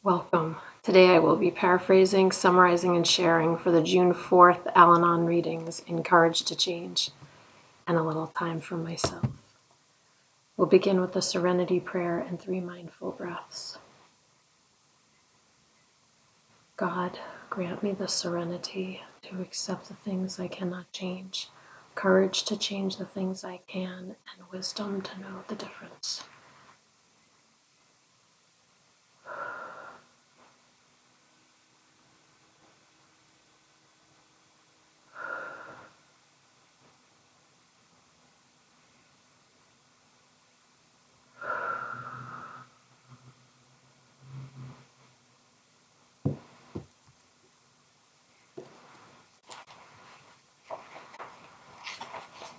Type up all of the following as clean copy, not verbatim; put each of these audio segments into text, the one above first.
Welcome. Today I will be paraphrasing, summarizing, and sharing for the June 4th Al-Anon readings, Encouraged to Change, and a little time for myself. We'll begin with the Serenity Prayer and 3 mindful breaths. God, grant me the serenity to accept the things I cannot change, courage to change the things I can, and wisdom to know the difference.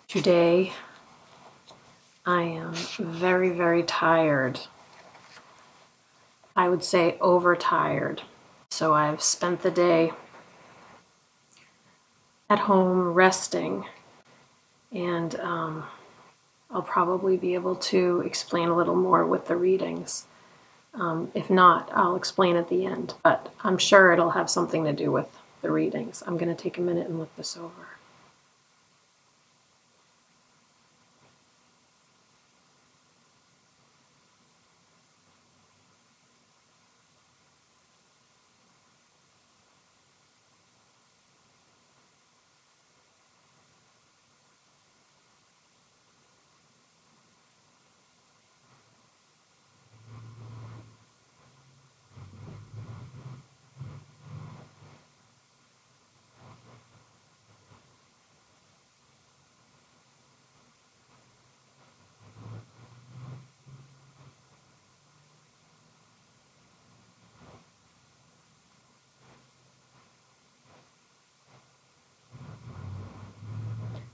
Today, I am very, very tired. I would say overtired. So I've spent the day at home resting, and I'll probably be able to explain a little more with the readings. If not, I'll explain at the end, but I'm sure it'll have something to do with the readings. I'm going to take a minute and look this over.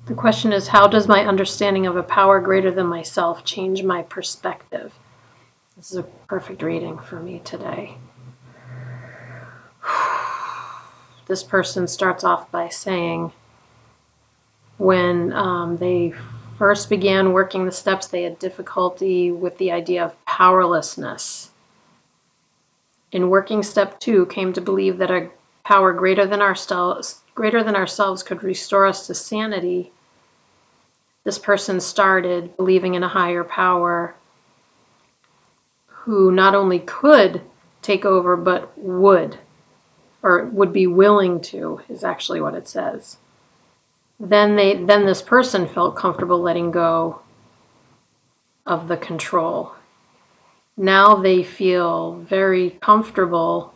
The question is, how does my understanding of a power greater than myself change my perspective? This is a perfect reading for me today. This person starts off by saying, when they first began working the steps, they had difficulty with the idea of powerlessness. In working step 2, came to believe that a power greater than ourselves could restore us to sanity. This person started believing in a higher power who not only could take over, but would be willing to, is actually what it says. Then this person felt comfortable letting go of the control. Now they feel very comfortable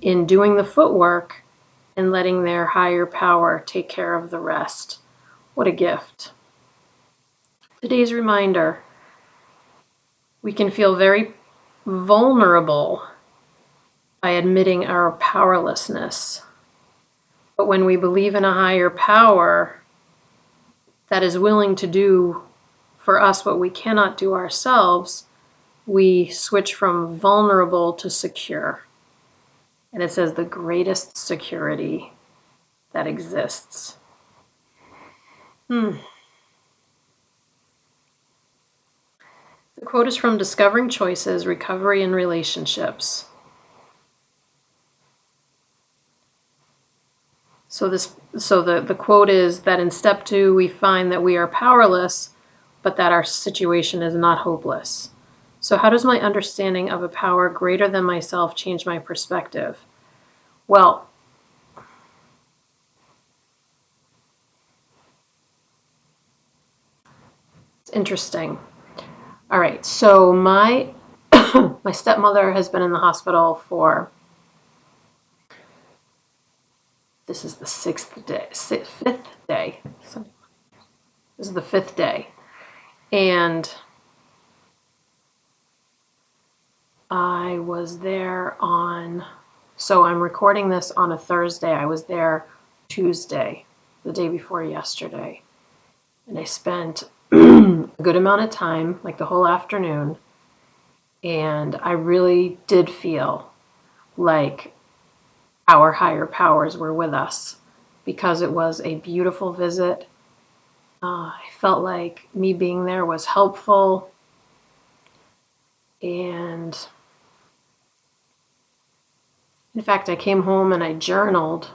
in doing the footwork and letting their higher power take care of the rest. What a gift. Today's reminder: we can feel very vulnerable by admitting our powerlessness. But when we believe in a higher power that is willing to do for us what we cannot do ourselves, we switch from vulnerable to secure. And it says the greatest security that exists. The quote is from Discovering Choices, Recovery in Relationships. So the quote is that in step 2, we find that we are powerless, but that our situation is not hopeless. So how does my understanding of a power greater than myself change my perspective? Well, it's interesting. All right, so my my stepmother has been in the hospital for, this is the 5th day. This is the 5th day. And I was there so I'm recording this on a Thursday. I was there Tuesday, the day before yesterday. And I spent a good amount of time, like the whole afternoon. And I really did feel like our higher powers were with us, because it was a beautiful visit. I felt like me being there was helpful, and In fact, I came home and I journaled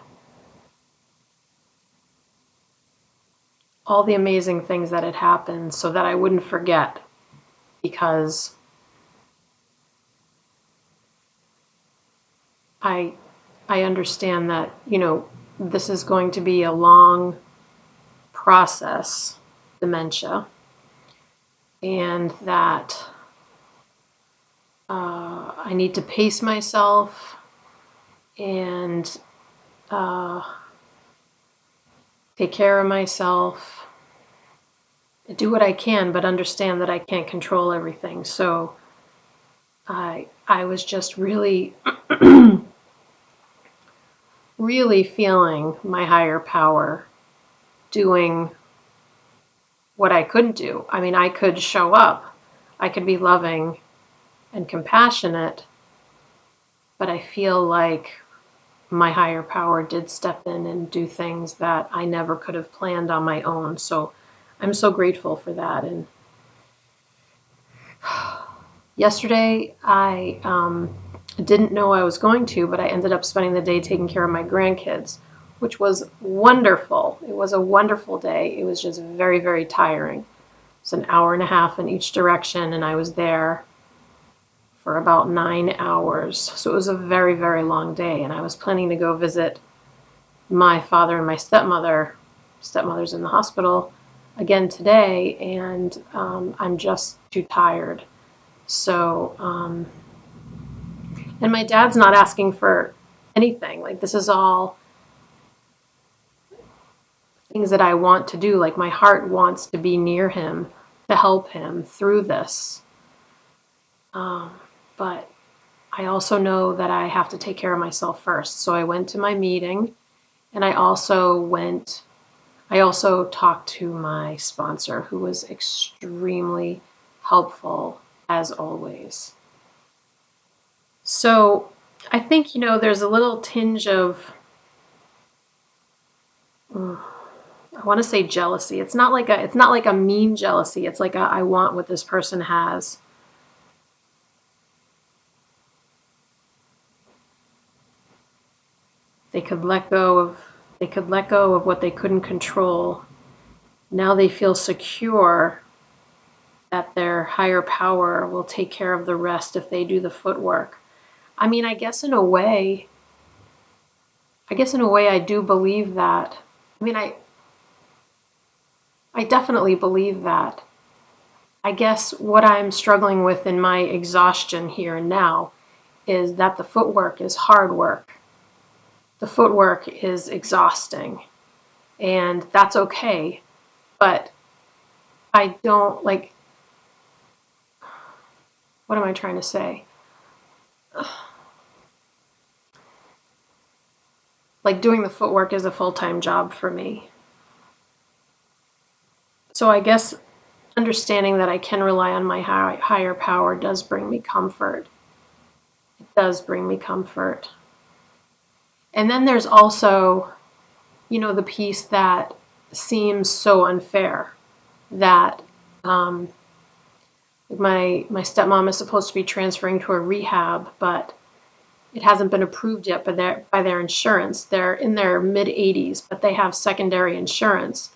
all the amazing things that had happened so that I wouldn't forget, because I I understand that, this is going to be a long process, dementia, and that I need to pace myself and uh, take care of myself, do what I can, but understand that I can't control everything. So I was just really, really feeling my higher power doing what I couldn't do. I mean, I could show up, I could be loving and compassionate, but I feel like my higher power did step in and do things that I never could have planned on my own. So I'm so grateful for that. And yesterday, I didn't know I was going to, but I ended up spending the day taking care of my grandkids, which was wonderful. It was a wonderful day. It was just very, very tiring. It's an hour and a half in each direction, and I was there for about 9 hours. So it was a very, very long day, and I was planning to go visit my father and my stepmother. Stepmother's in the hospital again today, and I'm just too tired. So, and my dad's not asking for anything. Like, this is all things that I want to do. Like, my heart wants to be near him to help him through this. But I also know that I have to take care of myself first. So I went to my meeting, and I also talked to my sponsor, who was extremely helpful as always. So I think, there's a little tinge of, I want to say jealousy. It's not like a mean jealousy. It's like I want what this person has. They could let go of they could let go of what they couldn't control. Now they feel secure that their higher power will take care of the rest if they do the footwork. I mean, I guess in a way I do believe that. I mean, I definitely believe that. I guess what I'm struggling with in my exhaustion here and now is that the footwork is hard work. The footwork is exhausting, and that's okay. But I don't like, what am I trying to say? Like, doing the footwork is a full-time job for me. So I guess understanding that I can rely on my higher power does bring me comfort. It does bring me comfort. And then there's also, the piece that seems so unfair, that um, my stepmom is supposed to be transferring to a rehab, but it hasn't been approved yet by their insurance. They're in their mid 80s, but they have secondary insurance.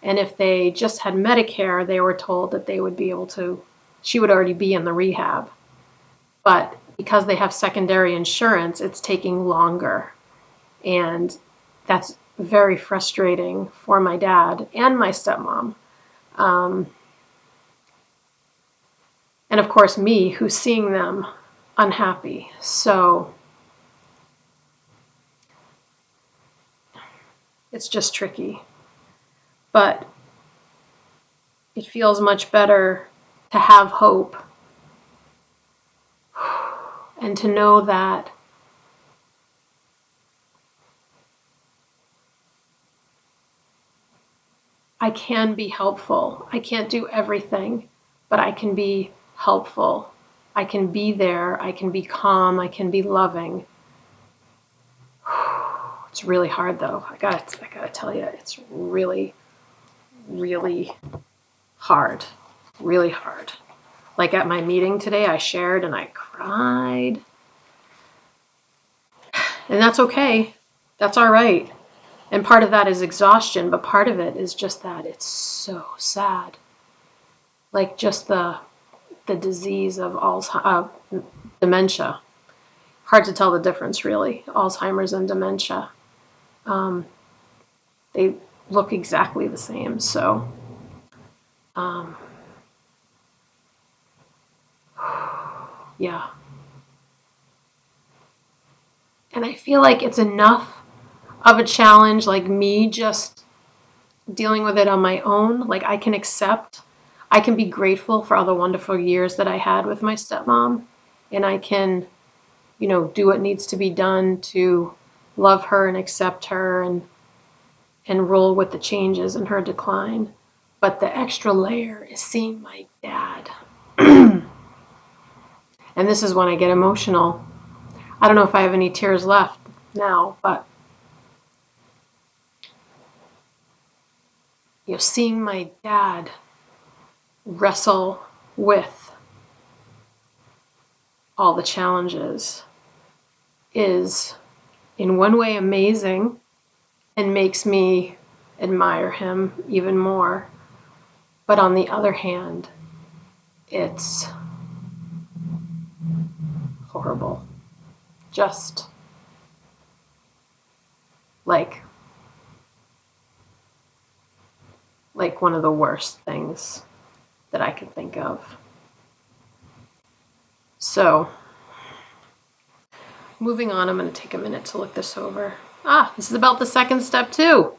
And if they just had Medicare, they were told that she would already be in the rehab. But because they have secondary insurance, it's taking longer. And that's very frustrating for my dad and my stepmom. Um, and of course, me, who's seeing them unhappy. So it's just tricky. But it feels much better to have hope and to know that I can be helpful. I can't do everything, but I can be helpful. I can be there. I can be calm. I can be loving. It's really hard though. I gotta tell you, it's really, really hard. Really hard. Like at my meeting today, I shared and I cried. And that's okay. That's all right. And part of that is exhaustion, but part of it is just that it's so sad. Like just the disease of dementia. Hard to tell the difference, really. Alzheimer's and dementia. Um, they look exactly the same. So, um, yeah. And I feel like it's enough of a challenge, like me just dealing with it on my own. Like I can accept, I can be grateful for all the wonderful years that I had with my stepmom, and I can, do what needs to be done to love her and accept her and roll with the changes in her decline. But the extra layer is seeing my dad. And this is when I get emotional. I don't know if I have any tears left now, but seeing my dad wrestle with all the challenges is in one way amazing and makes me admire him even more. But on the other hand, it's horrible. Just like one of the worst things that I could think of. So, moving on, I'm going to take a minute to look this over. This is about the second step too.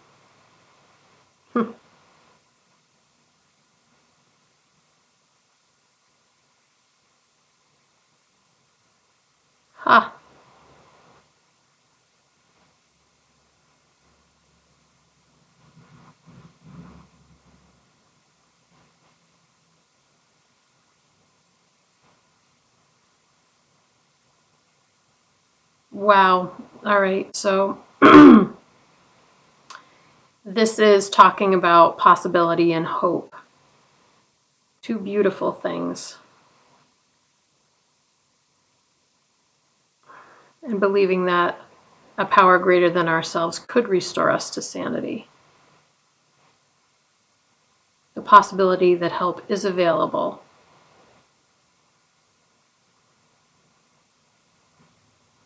Ha. Wow. All right. So this is talking about possibility and hope. Two beautiful things. And believing that a power greater than ourselves could restore us to sanity. The possibility that help is available.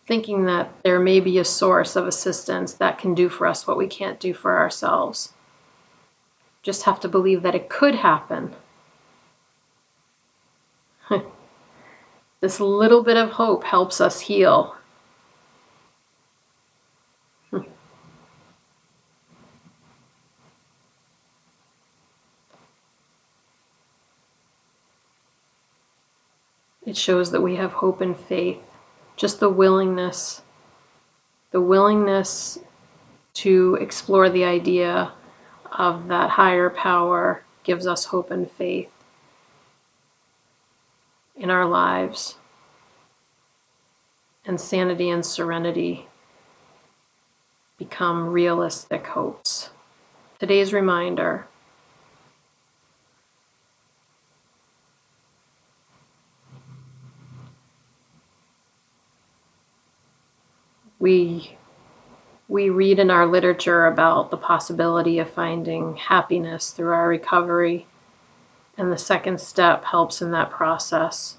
Thinking that there may be a source of assistance that can do for us what we can't do for ourselves. Just have to believe that it could happen. This little bit of hope helps us heal. It shows that we have hope and faith. Just the willingness to explore the idea of that higher power gives us hope and faith in our lives. And sanity and serenity become realistic hopes. Today's reminder: we read in our literature about the possibility of finding happiness through our recovery, and the second step helps in that process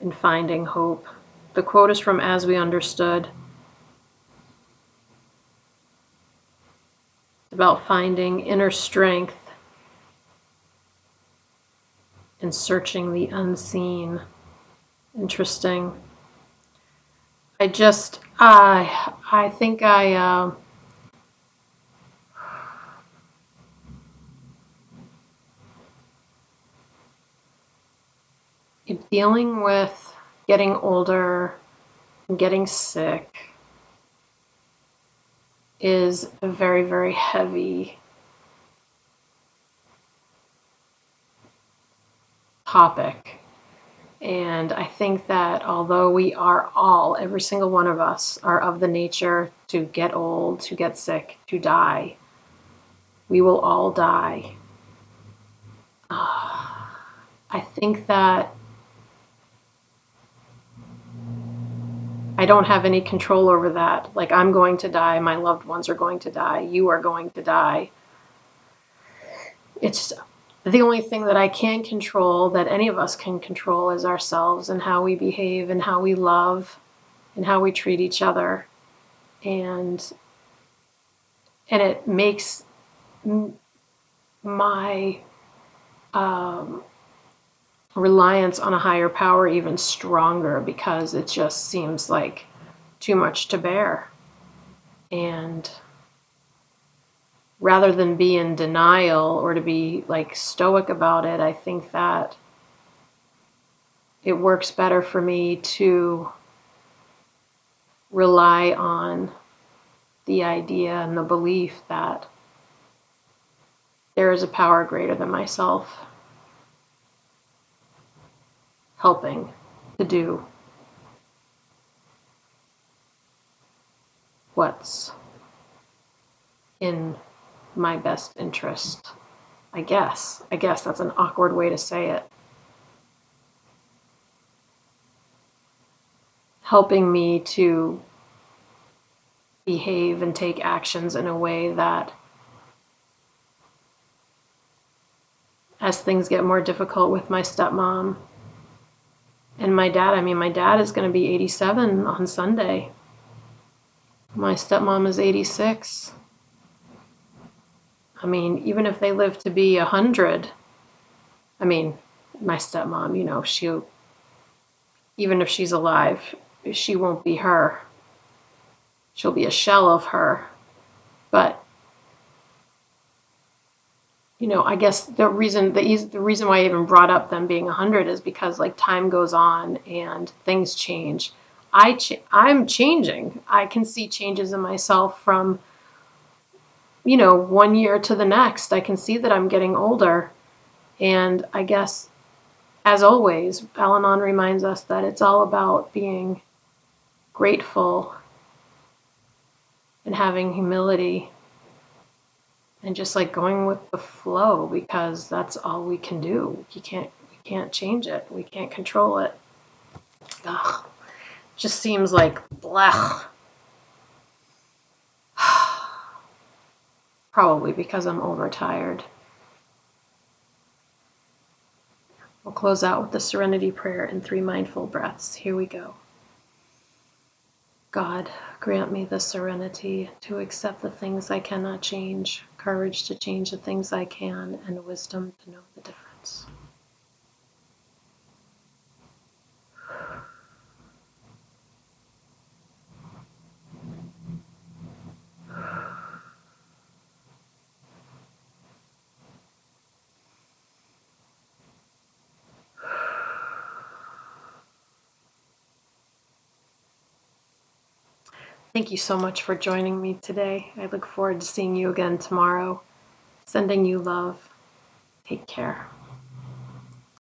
in finding hope. The quote is from As We Understood, about finding inner strength and searching the unseen. Interesting. I think dealing with getting older and getting sick is a very, very heavy topic. And I think that although we are all, every single one of us, are of the nature to get old, to get sick, to die, we will all die. I think that I don't have any control over that. Like, I'm going to die, my loved ones are going to die, you are going to die. It's the only thing that I can control, that any of us can control, is ourselves and how we behave and how we love and how we treat each other. And it makes my reliance on a higher power even stronger, because it just seems like too much to bear. And rather than be in denial or to be like stoic about it, I think that it works better for me to rely on the idea and the belief that there is a power greater than myself helping to do what's in my best interest. I guess that's an awkward way to say it. Helping me to behave and take actions in a way that, as things get more difficult with my stepmom and my dad, my dad is going to be 87 on Sunday. My stepmom is 86. Even if they live to be 100, my stepmom, she'll, even if she's alive, she won't be her. She'll be a shell of her. But I guess the reason why I even brought up them being 100 is because, like, time goes on and things change. I'm changing. I can see changes in myself from, 1 year to the next. I can see that I'm getting older. And I guess, as always, Al-Anon reminds us that it's all about being grateful and having humility and just like going with the flow, because that's all we can do. We can't change it. We can't control it. Ugh. Just seems like blech. Probably because I'm overtired. We'll close out with the Serenity Prayer in 3 mindful breaths. Here we go. God, grant me the serenity to accept the things I cannot change, courage to change the things I can, and wisdom to know the difference. Thank you so much for joining me today. I look forward to seeing you again tomorrow. Sending you love. Take care.